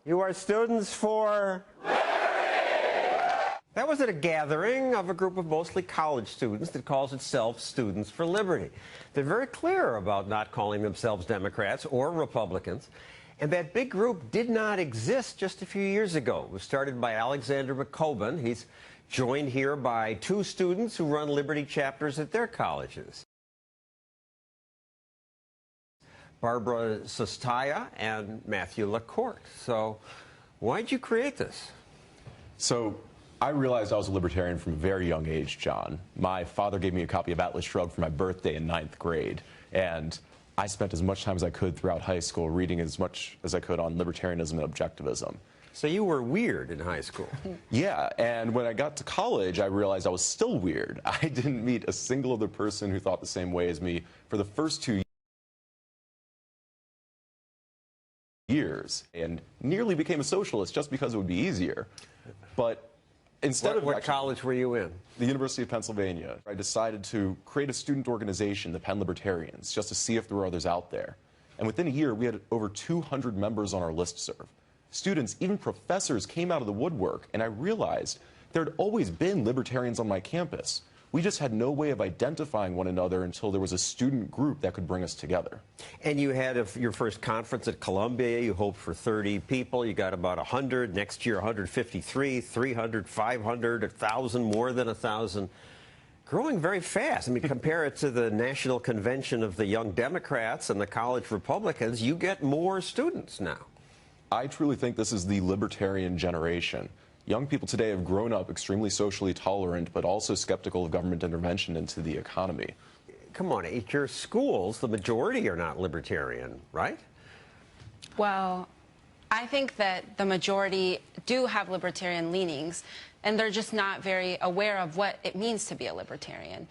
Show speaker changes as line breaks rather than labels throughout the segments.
You are students for liberty! That was at a gathering of a group of mostly college students that calls itself Students for Liberty. They're very clear about not calling themselves Democrats or Republicans. And that big group did not exist just a few years ago. It was started by Alexander McCoben. He's joined here by two students who run Liberty chapters at their colleges. Barbara Sustaya and Matthew LaCourte. So why'd you create this?
So I realized I was a libertarian from a very young age, John. My father gave me a copy of Atlas Shrugged for my birthday in 9th grade. And I spent as much time as I could throughout high school reading as much as I could on libertarianism and objectivism.
So you were weird in high school.
Yeah, and when I got to college, I realized I was still weird. I didn't meet a single other person who thought the same way as me for the first 2 years, and nearly became a socialist just because it would be easier. But instead of
what college were you in?
The University of Pennsylvania. I decided to create a student organization, the Penn Libertarians, just to see if there were others out there. And within a year, we had over 200 members on our listserv. Students, even professors, came out of the woodwork, and I realized there had always been libertarians on my campus. We just had no way of identifying one another until there was a student group that could bring us together.
And you had your first conference at Columbia. You hoped for 30 people. You got about 100. Next year, 153, 300, 500, 1,000, more than 1,000. Growing very fast. I mean, compare it to the National Convention of the Young Democrats and the College Republicans. You get more students now.
I truly think this is the libertarian generation. Young people today have grown up extremely socially tolerant, but also skeptical of government intervention into the economy.
Come on, at your schools, the majority are not libertarian, right?
Well, I think that the majority do have libertarian leanings, and they're just not very aware of what it means to be a libertarian.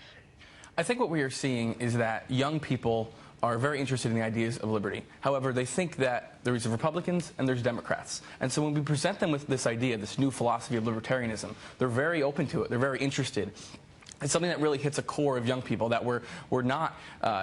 I think what we are seeing is that young people are very interested in the ideas of liberty. However, they think that there's Republicans and there's Democrats. And so when we present them with this idea, this new philosophy of libertarianism, they're very open to it. They're very interested. It's something that really hits a core of young people, that we're not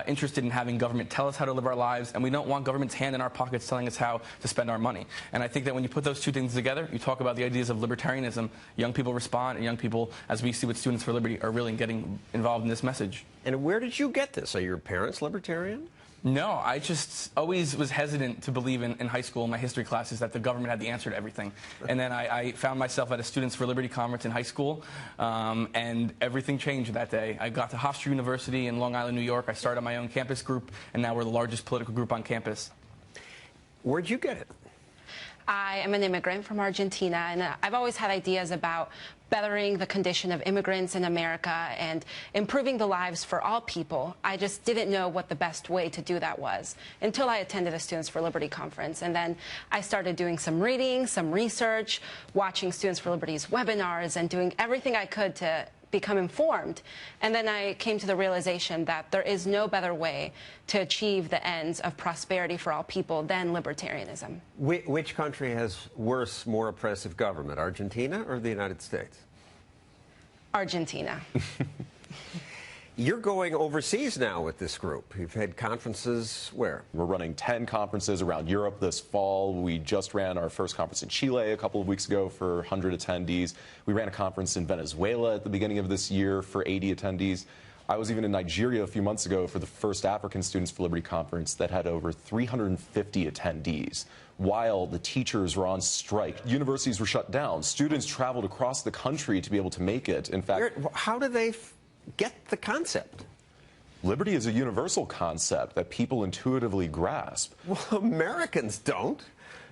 interested in having government tell us how to live our lives, and we don't want government's hand in our pockets telling us how to spend our money. And I think that when you put those two things together, you talk about the ideas of libertarianism, young people respond, and young people, as we see with Students for Liberty, are really getting involved in this message.
And where did you get this? Are your parents libertarian?
No, I just always was hesitant to believe in high school in my history classes that the government had the answer to everything. And then I found myself at a Students for Liberty conference in high school, and everything changed that day. I got to Hofstra University in Long Island, New York. I started my own campus group, and now we're the largest political group on campus.
Where'd you get it?
I am an immigrant from Argentina, and I've always had ideas about bettering the condition of immigrants in America and improving the lives for all people. I just didn't know what the best way to do that was until I attended a Students for Liberty conference. And then I started doing some reading, some research, watching Students for Liberty's webinars, and doing everything I could to become informed. And then I came to the realization that there is no better way to achieve the ends of prosperity for all people than libertarianism.
Which country has worse, more oppressive government, Argentina or the United States?
Argentina.
You're going overseas now with this group. You've had conferences where?
We're running 10 conferences around Europe this fall. We just ran our first conference in Chile a couple of weeks ago for 100 attendees. We ran a conference in Venezuela at the beginning of this year for 80 attendees. I was even in Nigeria a few months ago for the first African Students for Liberty conference that had over 350 attendees. While the teachers were on strike, universities were shut down. Students traveled across the country to be able to make it. In fact,
how do they get the concept?
Liberty is a universal concept that people intuitively grasp.
Well, Americans don't.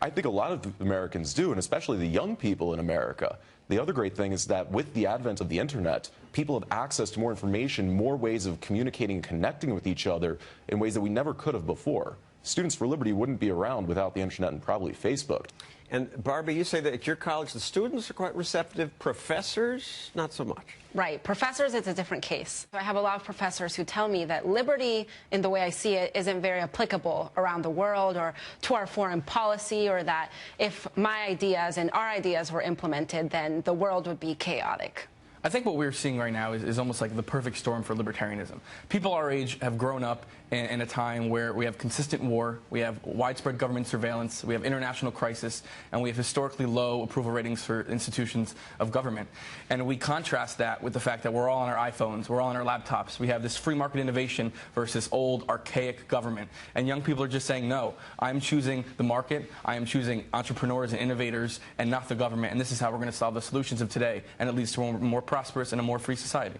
I think a lot of Americans do, and especially the young people in America. The other great thing is that with the advent of the internet, people have access to more information, more ways of communicating and connecting with each other in ways that we never could have before. Students for Liberty wouldn't be around without the internet and probably Facebook.
And Barbie, you say that at your college the students are quite receptive, professors not so much.
Right. Professors, it's a different case. I have a lot of professors who tell me that liberty, in the way I see it, isn't very applicable around the world or to our foreign policy, or that if my ideas and our ideas were implemented, then the world would be chaotic.
I think what we're seeing right now is almost like the perfect storm for libertarianism. People our age have grown up in a time where we have consistent war, we have widespread government surveillance, we have international crisis, and we have historically low approval ratings for institutions of government. And we contrast that with the fact that we're all on our iPhones, we're all on our laptops. We have this free market innovation versus old, archaic government. And young people are just saying, no, I'm choosing the market, I am choosing entrepreneurs and innovators and not the government. And this is how we're going to solve the solutions of today. And it leads to a more prosperous and a more free society.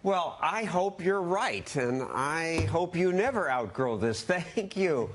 Well, I hope you're right, and I hope you never outgrow this. Thank you.